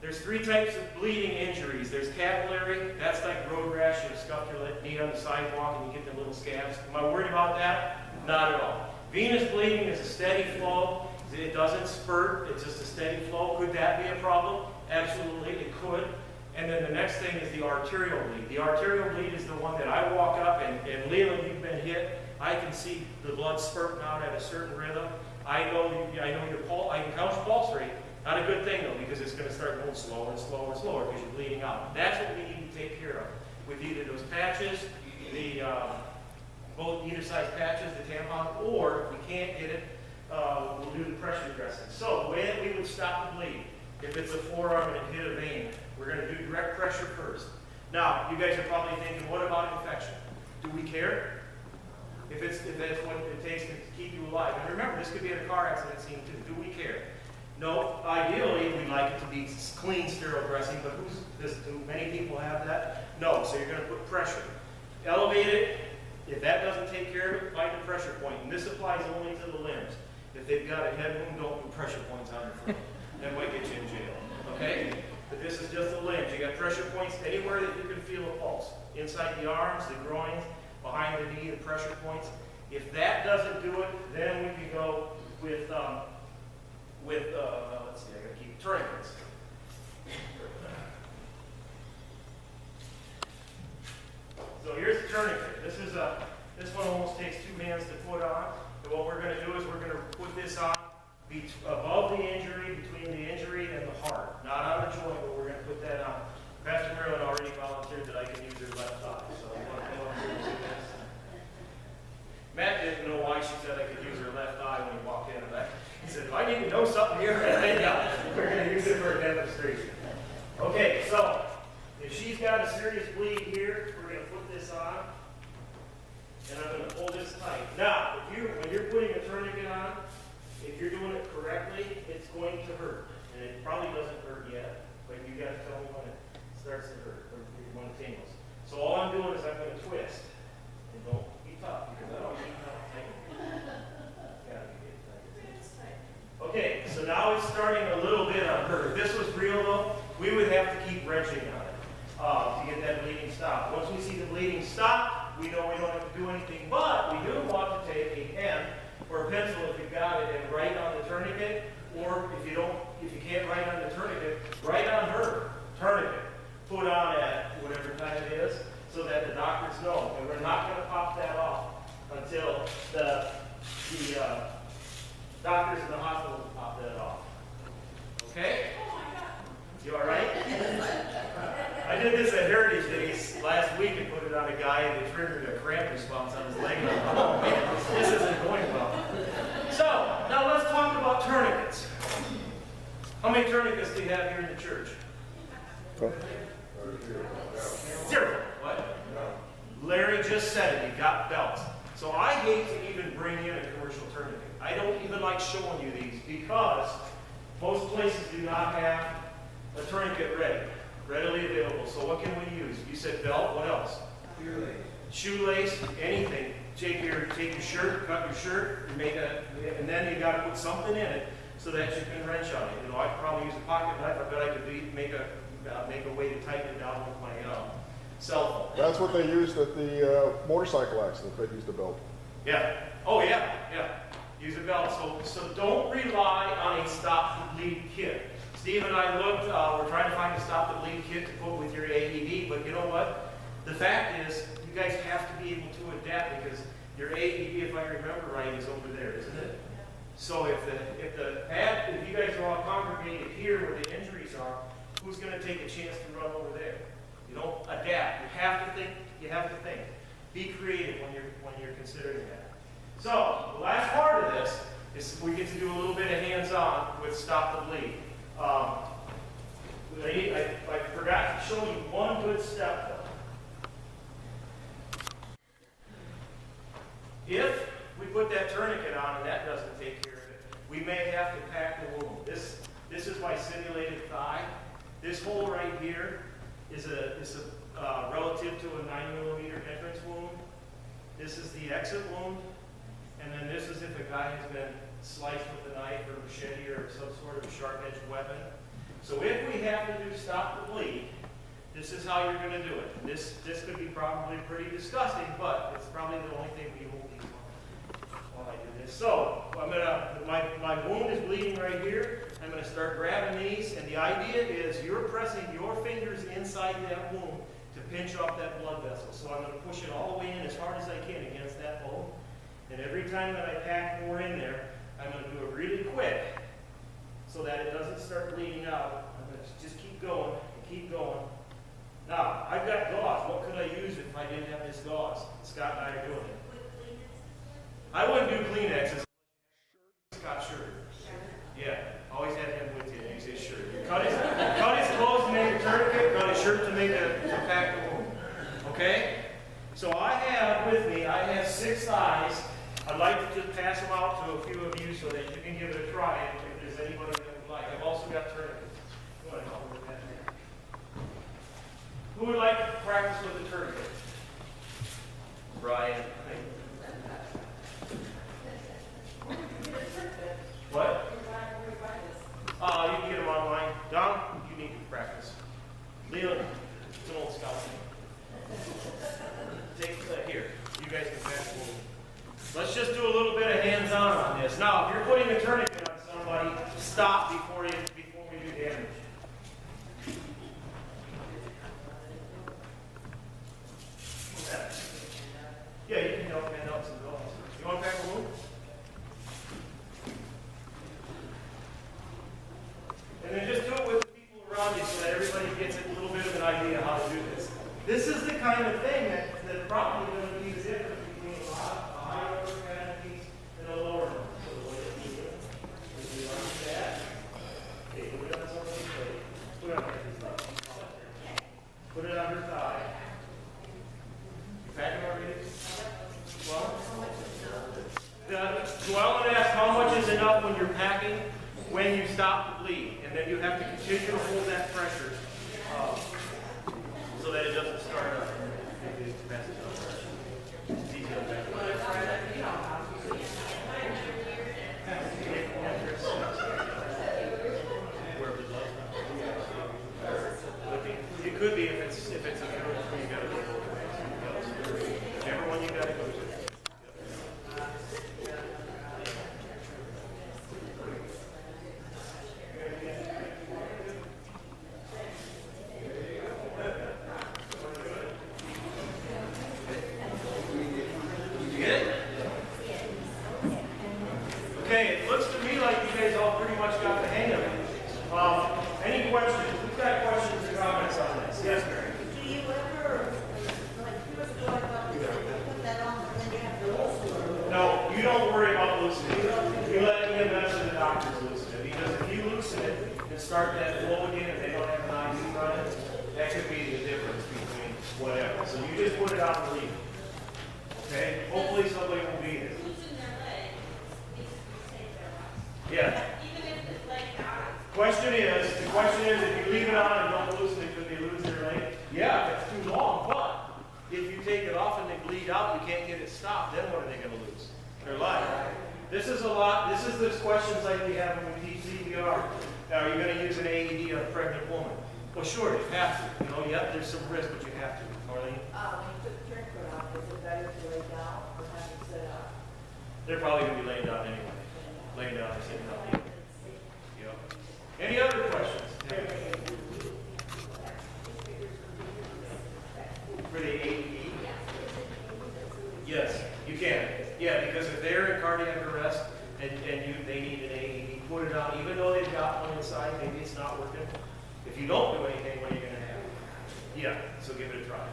There's 3 types of bleeding injuries. There's capillary, that's like road rash. You scuff your knee on the sidewalk and you get the little scabs. Am I worried about that? Not at all. Venous bleeding is a steady flow. It doesn't spurt, it's just a steady flow. Could that be a problem? Absolutely, it could. And then the next thing is the arterial bleed. The arterial bleed is the one that I walk up and Leland, you've been hit. I can see the blood spurting out at a certain rhythm. I know your pulse. I can count your pulse rate. Not a good thing though, because it's going to start going slower and slower and slower because you're bleeding out. That's what we need to take care of with either those patches, both either side patches, the tampon, or if we can't get it, we'll do the pressure dressing. So the way that we would stop the bleed, if it's a forearm and it hit a vein, we're going to do direct pressure first. Now, you guys are probably thinking, what about infection? Do we care? If that's what it takes to keep you alive. And remember, this could be at a car accident scene too. Do we care? No, ideally, we'd like it to be clean, sterile dressing, but do many people have that? No, so you're going to put pressure. Elevate it. If that doesn't take care of it, find a pressure point. And this applies only to the limbs. If they've got a head wound, don't put pressure points on your foot. That might get you in jail. Okay? But this is just the limbs. You got pressure points anywhere that you can feel a pulse. Inside the arms, the groins, behind the knee, the pressure points. If that doesn't do it, then we can go with let's see, I gotta keep tourniquets. So here's the tourniquet. This one almost takes 2 hands to put on. And what we're going to do is we're going to put this on above the injury, between the injury and the heart. Not on the joint, but we're going to put that on. Pastor Marilyn already volunteered that I can use her left eye. So I want to come up here and do this. Matt didn't know why she said I could use her left eye when he walked in. He said, do I need to know something here? Yeah, we're going to use it for a demonstration. Okay, so if she's got a serious bleed here, we're going to put this on. And I'm going to pull this tight. Now, when you're putting a tourniquet on, if you're doing it correctly, it's going to hurt. And it probably doesn't hurt yet, but you got to tell me when it starts to hurt, or when it tingles. So all I'm doing is I'm going to twist. And don't be tough, because I don't need tough. Okay, so now it's starting a little bit on her. If this was real though, we would have to keep wrenching on it to get that bleeding stopped. Once we see the bleeding stop, we know we don't have to do anything, but we do want to take a pen or a pencil if you've got it and write on the tourniquet, or if you can't write on the tourniquet, write on her tourniquet. Put on at whatever time it is, so that the doctors know. And we're not going to pop that off until the doctors in the hospital pop that off. Okay? You all right? I did this at Heritage Days last week and put it on a guy, and it triggered a cramp response on his leg. And I'm like, oh man, this isn't going well. So, now let's talk about tourniquets. How many tourniquets do you have here in the church? 0. What? Larry just said it, he got belts. So I hate to even bring in a commercial tourniquet. I don't even like showing you these because most places do not have a tourniquet readily available. So what can we use? You said belt, what else? Shoelace, anything. Take your shirt, cut your shirt, and then you got to put something in it so that you can wrench on it. You know, I could probably use a pocket knife. I bet I could make a way to tighten it down with my cell phone. That's what they used at the motorcycle accident. They used a belt. Yeah. Oh yeah. Use a belt. So don't rely on a stop the bleed kit. Steve and I looked. We're trying to find a stop the bleed kit to put with your AED. But you know what? The fact is, you guys have to be able to adapt because your AED, if I remember right, is over there, isn't it? So if you guys are all congregated here where the injuries are, who's going to take a chance to run over there? You don't adapt. You have to think. You have to think. Be creative when you're considering that. So the last part of this is we get to do a little bit of hands-on with stop the bleed. I forgot to show you one good step though. If we put that tourniquet on and that doesn't take care of it, we may have to pack the wound. This is my simulated thigh. This hole right here is relative to a 9mm entrance wound. This is the exit wound. And then this is if a guy has been sliced with a knife or machete or some sort of sharp-edged weapon. So if we have to do stop the bleed, this is how you're going to do it. This could be probably pretty disgusting, but it's probably the only thing we will do while I do this. So my wound is bleeding right here. I'm going to start grabbing these, and the idea is you're pressing your fingers inside that wound to pinch off that blood vessel. So I'm going to push it all the way in as hard as I can against that bone. And every time that I pack more in there, I'm going to do it really quick so that it doesn't start bleeding out. I'm going to just keep going and keep going. Now, I've got gauze. What could I use if I didn't have this gauze? Scott and I are doing it. I wouldn't do Kleenexes. Scott shirt. Yeah, always have him with you and use his shirt. Cut his clothes to make a tourniquet, cut his shirt to pack the size. I'd like to just pass them out to a few of you so that you can give it a try if there's anybody that would like. I've also got tourniquets. Go ahead, I'll work that here. Who would like to practice with the tourniquet? Brian. What? You can get them online. Don, you need to practice. Leland, it's an old scout. Take that here. You guys can pass it. Let's just do a little bit of hands-on on this. Now, if you're putting a tourniquet on somebody, stop before we do damage. Yeah, you can help hand out some bills. You want to pack a balloon? And then just do it with the people around you so that everybody gets a little bit of an idea how to do this. This is the kind of thing that probably going to be the difference between a higher order kind of piece and a lower one. So the way that you do it is you like that. Okay, put it on somebody's plate. Put it on Kathy's leg. Put it on her thigh. You packing already? Well, so I want to ask how much is enough when you're packing when you stop the bleed, and then you have to continue to hold that pressure so that it doesn't start up. It's easy to back. It could be if it's a girl where you got to go both ways. Whichever one you got to go to. Okay, it looks to me like you guys all pretty much got the hang of it. Any questions? Who's got questions or comments on this? Yes, Mary? Do you ever, like, you ever go about put that on and then you have to loosen it? No, you don't worry about loosening it. You let EMS and the doctors loosen it. Because if you loosen it and start that flow again and they don't have an IV on it, that could be the difference between whatever. So you just put it on and leave it. Okay? Hopefully somebody will be here. Loosen their leg, needs to be safe their life. Yeah. Even if the leg dies. The question is, if you leave it on and don't loosen it, could they lose their leg? Yeah, if it's too long, but if you take it off and they bleed out, you can't get it stopped, then what are they going to lose? Their life. This is the questions like we have when we teach CPR. Are you going to use an AED on a pregnant woman? Well, sure, you have to. You know, yep, there's some risk, but you have to. Marlene? When you took the tourniquet off, is it better to lay down or have it sit up? They're probably going to be laying down anyway. Laying down or sitting up. Yep. Any other questions? For the AED? Yes, you can. Yeah, because if they're in cardiac arrest and they need an AED, put it on. Even though they've got one inside, maybe it's not working. If you don't do anything, what are you going to have? Yeah, so give it a try.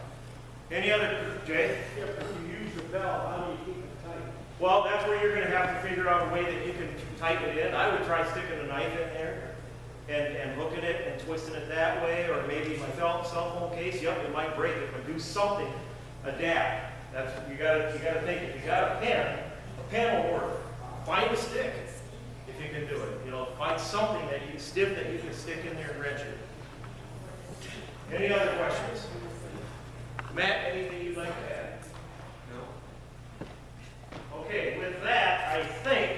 Any other, Jay? If you use the valve, how do you keep it tight? Well, that's where you're going to have to figure out a way that you can tighten it in. I would try sticking a knife in there and hooking it and twisting it that way, or maybe my cell phone case. Yep, it might break it, but do something. Adapt. That's you got to think. If you got a pen will work. Find a stick if you can do it. You know, find something that you stiff that you can stick in there and wrench it. Any other questions? Matt, anything you'd like to add? No. Okay, with that, I think.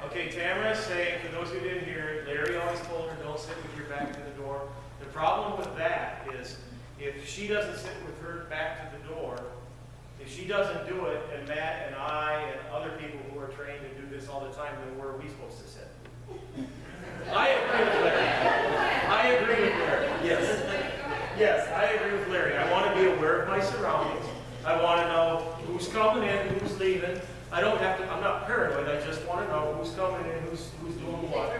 Okay, Tamara's saying, for those who didn't hear it, Larry always told her, don't sit with your back to the door. The problem with that is, if she doesn't sit with her back to the door, if she doesn't do it, and Matt and I and other people who are trained to do this all the time, then where are we supposed to sit? I agree with Larry. I agree with Larry. Yes. Yes, I agree with Larry. I want to be aware of my surroundings. I want to know who's coming in, who's leaving. I don't have to, I'm not paranoid. I just want to know who's coming in, who's doing what.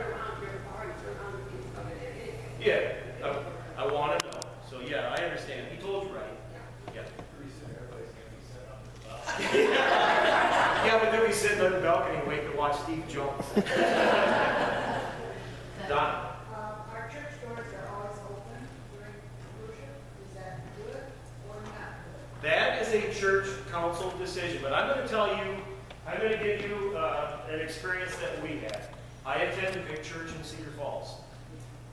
Yeah, I want to know. So yeah, I understand. He told you right. Yeah. Yeah, but they'll be sitting on the balcony waiting to watch Steve jump. Don. Our church doors are always open during worship. Is that good or not good? That is a church council decision, but I'm going to give you an experience that we had. I attend a big church in Cedar Falls.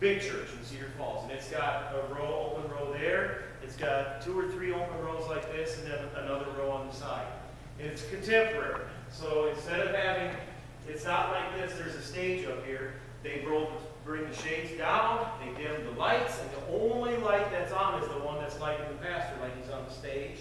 Big church in Cedar Falls, and it's got a open row there. It's got 2 or 3 open rows like this, and then another row on the side. It's contemporary, so instead of having, it's not like this, there's a stage up here. They bring the shades down, they dim the lights, and the only light that's on is the one that's lighting the pastor, like he's on the stage.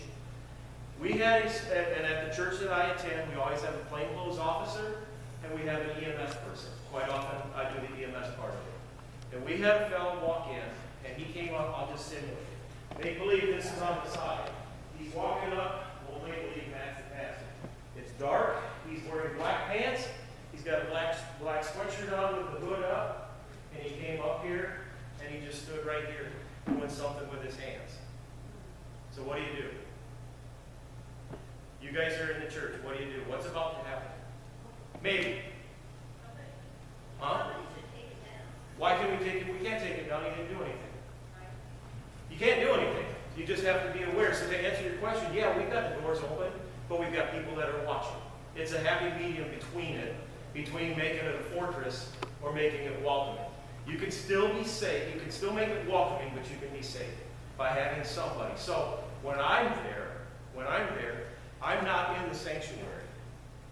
We had, and at the church that I attend, we always have a plainclothes officer, and we have an EMS person. Quite often, I do the EMS part of it. And we had a fellow walk in, and he came up, I'll just simulate it. Make believe this is on the side. He's walking up, we'll make believe Matt's the pastor. It's dark, he's wearing black pants, he's got a black sweatshirt on with the hood up, and he came up here, and he just stood right here doing something with his hands. So what do? You guys are in the church, what do? What's about to happen? Maybe. Huh? Why can we take it? We can't take it down. He didn't do anything. You can't do anything. You just have to be aware. So to answer your question, yeah, we've got the doors open, but we've got people that are watching. It's a happy medium between making it a fortress or making it welcoming. You can still be safe. You can still make it welcoming, but you can be safe by having somebody. So when I'm there, I'm not in the sanctuary.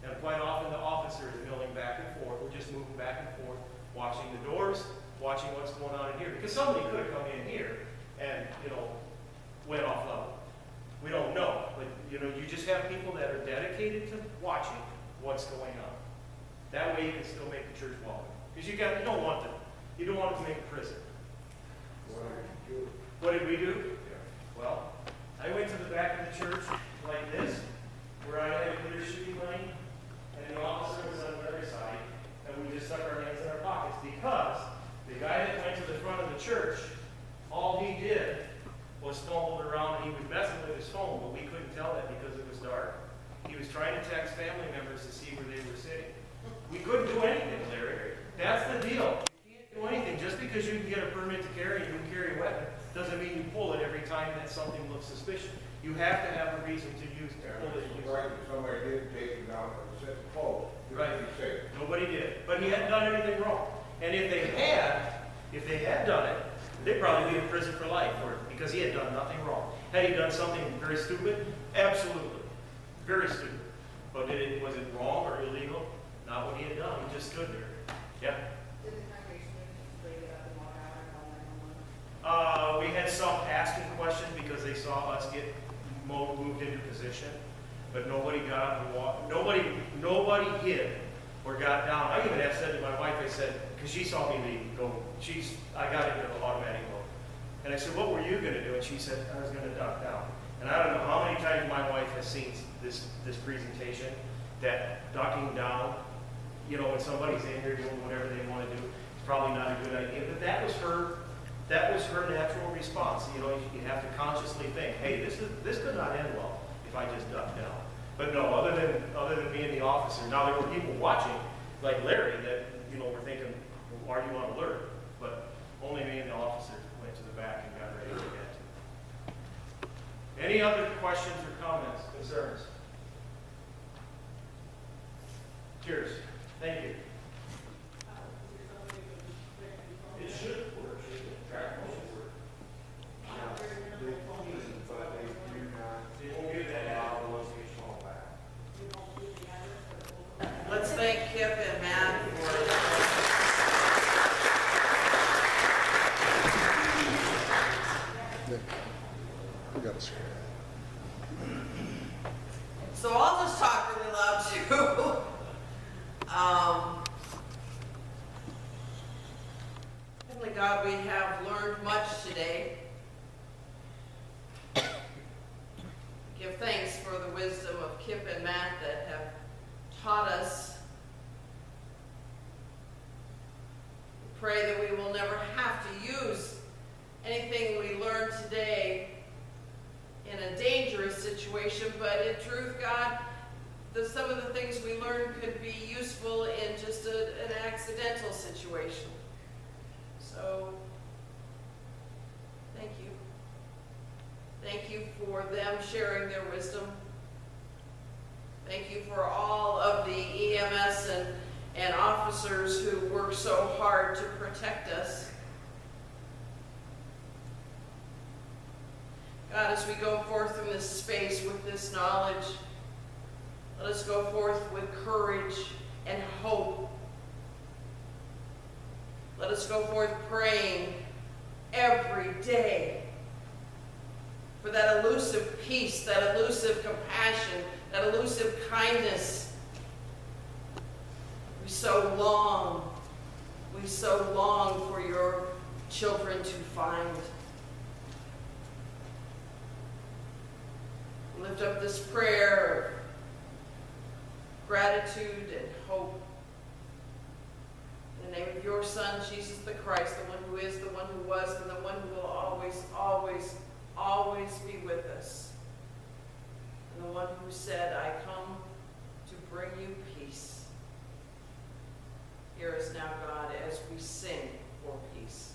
And quite often the officer is milling back and forth. We're just moving back and forth, watching the doors, watching what's going on in here. Because somebody could have come in here and, went off level. We don't know. But, you just have people that are dedicated to watching what's going on. That way you can still make the church welcome. Because you don't want it to make a prison. What did we do? Well, I went to the back of the church like this, where I had a clear shooting lane, and the officer was on the other side, and we just stuck our hands in our pockets because the guy that went to the front of the church, all he did was fumbled around, and he was messing with his phone, but we couldn't tell that because it was dark. He was trying to text family members to see where they were sitting. We couldn't do anything, Larry. That's the deal. You can't do anything. Just because you can get a permit to carry and you can carry a weapon doesn't mean you pull it every time that something looks suspicious. You have to have a reason to pull it. Right, if somebody did take him down for the second call, Right. be safe. Nobody did. But he hadn't done anything wrong. And if they had done it, they'd probably be in prison for life because he had done nothing wrong. Had he done something very stupid? Absolutely. Very stupid. But was it wrong or illegal? Not what he had done. He just stood there. Yeah. Did the congregation break it up and walk out and call 911? We had some asking questions because they saw us get moved into position, but nobody got up and walked. Nobody hid or got down. I even said to my wife, I said, because she saw me go, I got into the automatic mode. And I said, what were you going to do? And she said, I was going to duck down. And I don't know how many times my wife has seen this presentation, that ducking down, when somebody's in here doing whatever they want to do, it's probably not a good idea. But that was her natural response. You have to consciously think, hey, this could not end well if I just duck down. But no, other than being the officer. Now there were people watching, like Larry, that were thinking, well, are you on alert? But only me and the officer went to the back and got ready to get to. Any other questions or comments, concerns? Cheers. Thank you. It should work. Track motion work. They won't give that out unless we fall back. Let's thank Kip and Matt for We got a screen. So I'll just talk really loud too. Heavenly God, we have learned much today. Give thanks for the wisdom of Kip and Matt that have taught us. We pray that we will never have to use anything we learned today in a dangerous situation, but in truth, God, some of the things we learned could be useful in just an accidental situation. So, thank you. Thank you for them sharing their wisdom. Thank you for all of the EMS and officers who work so hard to protect us. God, as we go forth in this space with this knowledge, let us go forth with courage and hope. Let us go forth praying every day for that elusive peace, that elusive compassion, that elusive kindness. We so long for your children to find. Lift up this prayer of gratitude and hope. In the name of your Son, Jesus the Christ, the one who is, the one who was, and the one who will always, always, always be with us. And the one who said, I come to bring you peace. Hear us now, God, as we sing for peace.